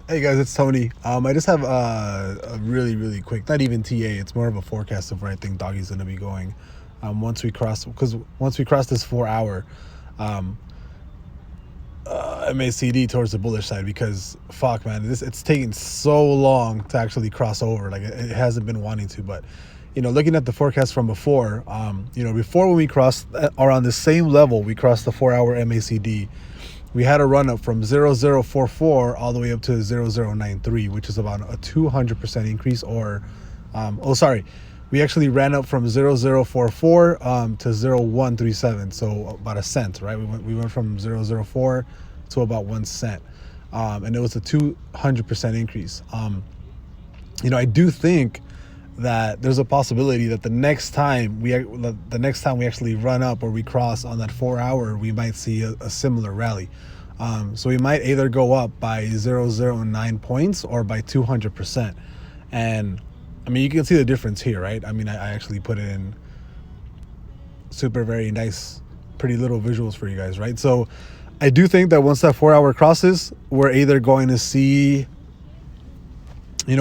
Hey guys, it's Tony. I just have a really quick, not even TA. It's more of a forecast of where I think Doggy's gonna be going. Once we cross this 4 hour um, MACD towards the bullish side, because fuck man, it's taking so long to actually cross over. Like it hasn't been wanting to, but looking at the forecast from before, before when we crossed around the same level, we crossed the 4 hour MACD. We had a run up from 0044 all the way up to 0093, which is about a 200% increase. We actually ran up from 0044 to 0137, so about a cent, right? We went from 004 to about 1 cent, and it was a 200% increase. I do think that there's a possibility that the next time we actually run up or we cross on that 4 hour, we might see a similar rally. So we might either go up by 0.009 points or by 200%. And I mean, you can see the difference here, right? I mean, I actually put it in super very nice, pretty little visuals for you guys, right? So I do think that once that 4 hour crosses, we're either going to see 1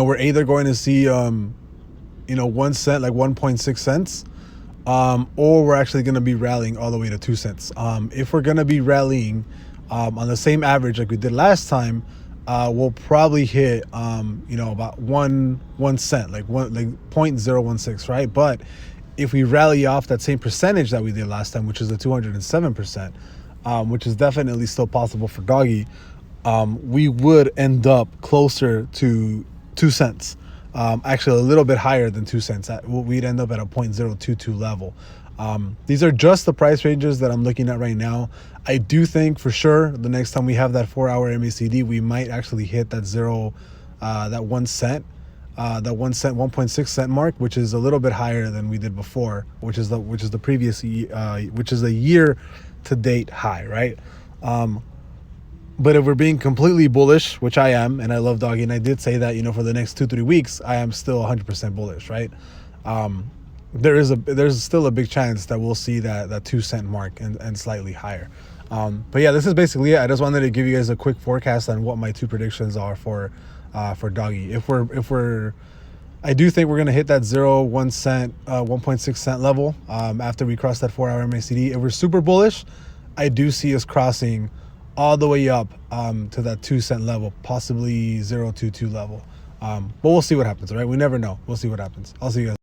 cent, like 1.6 cents, or we're actually going to be rallying all the way to 2 cents. If we're going to be rallying on the same average like we did last time, we'll probably hit about 1 cent, like 0.016, right? But if we rally off that same percentage that we did last time, which is the 207%, which is definitely still possible for Doggy, we would end up closer to 2 cents. Actually a little bit higher than 2 cents. We'd end up at a 0.022 level. These are just the price ranges that I'm looking at right now. I do think for sure the next time we have that 4 hour MACD, we might actually hit that 1 cent, 1.6 cent mark, which is a little bit higher than we did before, which is the previous which is a year to date high, right? But if we're being completely bullish, which I am, and I love Doggy, and I did say that, for the next 2-3 weeks, I am still 100% bullish, right? There's still a big chance that we'll see that 2 cent mark and slightly higher. But yeah, this is basically it. I just wanted to give you guys a quick forecast on what my two predictions are for Doggy. I do think we're gonna hit that 1 cent, 1.6 cent level after we cross that 4 hour MACD. If we're super bullish, I do see us crossing all the way up to that 2 cent level, possibly 0.22 level. But we'll see what happens, right? We never know. We'll see what happens. I'll see you guys later.